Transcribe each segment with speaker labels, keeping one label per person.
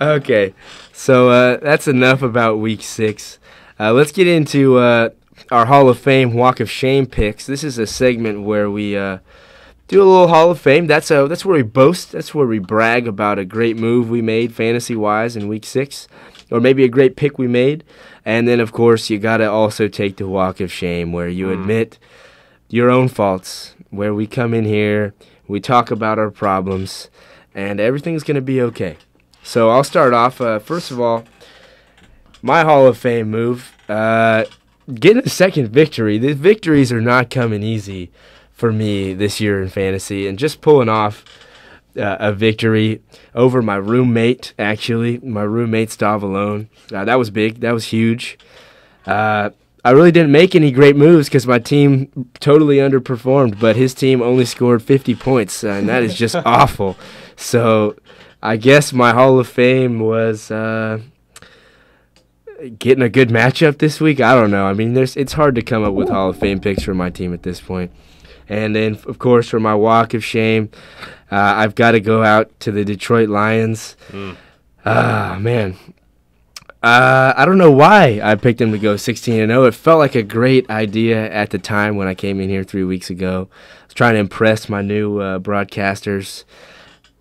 Speaker 1: Okay, so that's enough about Week 6. Let's get into our Hall of Fame Walk of Shame picks. This is a segment where we do a little Hall of Fame. That's where we boast. That's where we brag about a great move we made fantasy-wise in Week 6, or maybe a great pick we made. And then, of course, you got to also take the Walk of Shame where you admit your own faults, where we come in here, we talk about our problems, and everything's going to be okay. So I'll start off. First of all, my Hall of Fame move, getting a second victory. The victories are not coming easy for me this year in fantasy, and just pulling off a victory over my roommate, actually, my roommate Stavalone. That was big. That was huge. I really didn't make any great moves because my team totally underperformed, but his team only scored 50 points, and that is just awful. So I guess my Hall of Fame was getting a good matchup this week. I don't know. I mean, it's hard to come up with Hall of Fame picks for my team at this point. And then, of course, for my Walk of Shame, I've got to go out to the Detroit Lions. Man. I don't know why I picked them to go 16-0. It felt like a great idea at the time when I came in here 3 weeks ago. I was trying to impress my new broadcasters.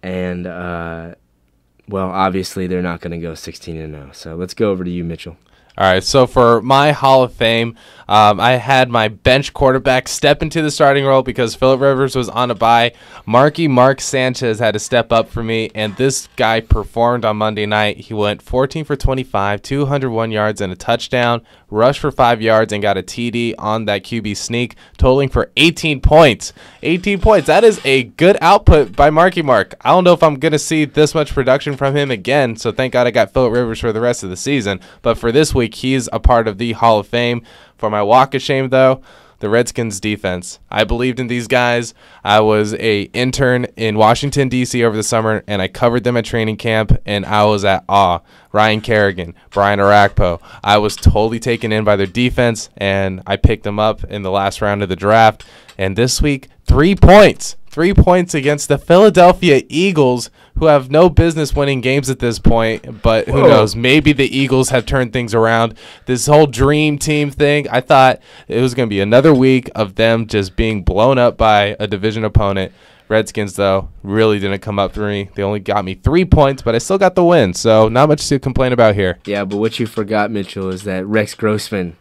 Speaker 1: And, well, obviously they're not going to go 16-0. So let's go over to you, Mitchell.
Speaker 2: All right, so for my Hall of Fame, I had my bench quarterback step into the starting role because Phillip Rivers was on a bye. Mark Sanchez had to step up for me, and this guy performed on Monday night. He went 14 for 25, 201 yards and a touchdown, rushed for 5 yards, and got a TD on that QB sneak, totaling for 18 points. 18 points. That is a good output by Mark. I don't know if I'm going to see this much production from him again, so thank God I got Phillip Rivers for the rest of the season. But for this week, he's a part of the Hall of Fame. For my Walk of Shame, though, the Redskins defense. I believed in these guys. I was a intern in Washington, D.C. over the summer, and I covered them at training camp, and I was at awe. Ryan Kerrigan, Brian Arakpo. I was totally taken in by their defense, and I picked them up in the last round of the draft. And this week, 3 points. 3 points against the Philadelphia Eagles, who have no business winning games at this point, but who knows? Maybe the Eagles have turned things around. This whole dream team thing, I thought it was going to be another week of them just being blown up by a division opponent. Redskins, though, really didn't come up for me. They only got me 3 points, but I still got the win, so not much to complain about here.
Speaker 1: Yeah, but what you forgot, Mitchell, is that Rex Grossman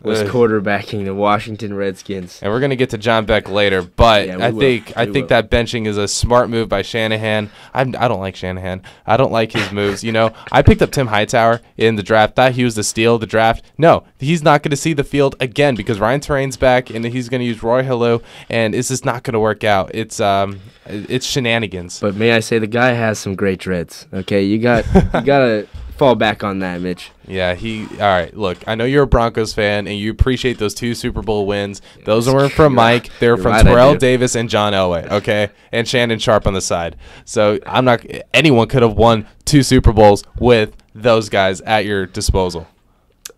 Speaker 1: was quarterbacking the Washington Redskins.
Speaker 2: And we're going to get to John Beck later, but yeah, I think that benching is a smart move by Shanahan. I don't like Shanahan. I don't like his moves. You know, I picked up Tim Hightower in the draft. Thought he was the steal of the draft. No, he's not going to see the field again because Ryan Terrain's back, and he's going to use Roy Halou, and it's just not going to work out. It's shenanigans.
Speaker 1: But may I say, the guy has some great dreads. Okay, you got to fall back on that, Mitch.
Speaker 2: Yeah, all right, look, I know you're a Broncos fan, and you appreciate those 2 Super Bowl wins. Those weren't from Mike. They were from right, Terrell Davis and John Elway, okay? And Shannon Sharp on the side. So anyone could have won 2 Super Bowls with those guys at your disposal.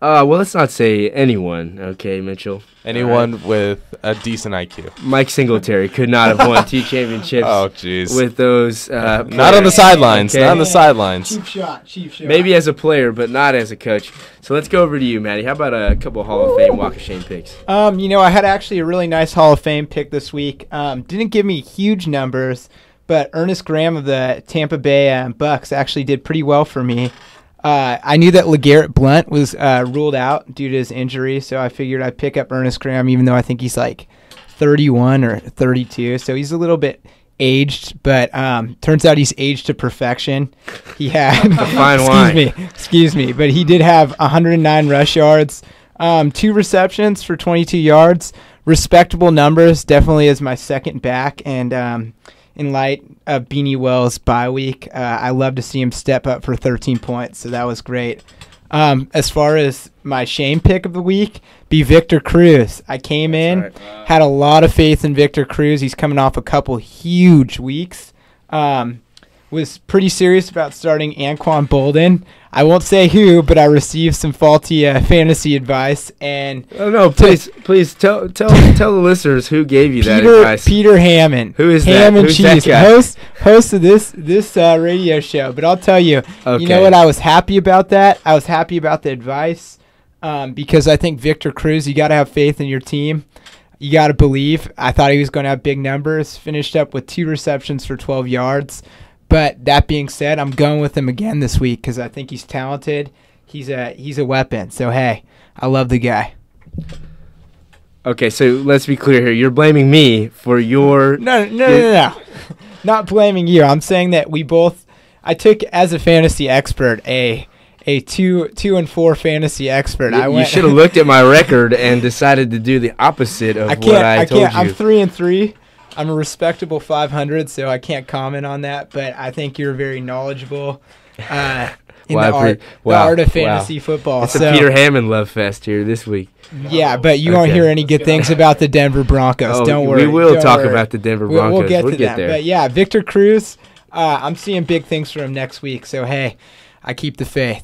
Speaker 1: Well, let's not say anyone, okay, Mitchell?
Speaker 2: Anyone with a decent IQ.
Speaker 1: Mike Singletary could not have won 2 championships with those
Speaker 2: not on the sidelines. Okay? Not on the sidelines.
Speaker 3: Cheap shot.
Speaker 1: Maybe as a player, but not as a coach. So let's go over to you, Maddie. How about a couple Hall of Fame, Walk of Shame picks?
Speaker 3: I had actually a really nice Hall of Fame pick this week. Didn't give me huge numbers, but Ernest Graham of the Tampa Bay Bucks actually did pretty well for me. I knew that LeGarrette Blount was ruled out due to his injury, so I figured I'd pick up Ernest Graham, even though I think he's like 31 or 32, so he's a little bit aged, but turns out he's aged to perfection. He had
Speaker 1: fine wine.
Speaker 3: Excuse me, but he did have 109 rush yards, 2 receptions for 22 yards, respectable numbers, definitely as my second back, and in light of Beanie Wells' bye week, I love to see him step up for 13 points, so that was great. As far as my shame pick of the week, be Victor Cruz. I came in, had a lot of faith in Victor Cruz. He's coming off a couple huge weeks. was pretty serious about starting Anquan Bolden. I won't say who, but I received some faulty fantasy advice. And
Speaker 1: no, please tell the listeners who gave you that advice.
Speaker 3: Peter Hammond.
Speaker 1: Who is
Speaker 3: Ham
Speaker 1: that?
Speaker 3: and
Speaker 1: Who's
Speaker 3: Cheese,
Speaker 1: that guy?
Speaker 3: host of this radio show. But I'll tell you, you know what? I was happy about that. I was happy about the advice because I think Victor Cruz, you got to have faith in your team. You got to believe. I thought he was going to have big numbers. Finished up with 2 receptions for 12 yards. But that being said, I'm going with him again this week because I think he's talented. He's a weapon. So, hey, I love the guy.
Speaker 1: Okay, so let's be clear here. You're blaming me for your...
Speaker 3: No. Not blaming you. I'm saying that I took, as a fantasy expert, a 2-4 fantasy expert.
Speaker 1: You should have looked at my record and decided to do the opposite of what I told you.
Speaker 3: I'm 3-3. I'm a respectable 500, so I can't comment on that. But I think you're very knowledgeable in the art of fantasy football.
Speaker 1: It's a Peter Hammond love fest here this week.
Speaker 3: Yeah, but you won't hear any good things about the Denver Broncos. Don't worry.
Speaker 1: We will talk about the Denver Broncos.
Speaker 3: We'll get to that.
Speaker 1: there.
Speaker 3: But yeah, Victor Cruz, I'm seeing big things from him next week. So hey, I keep the faith.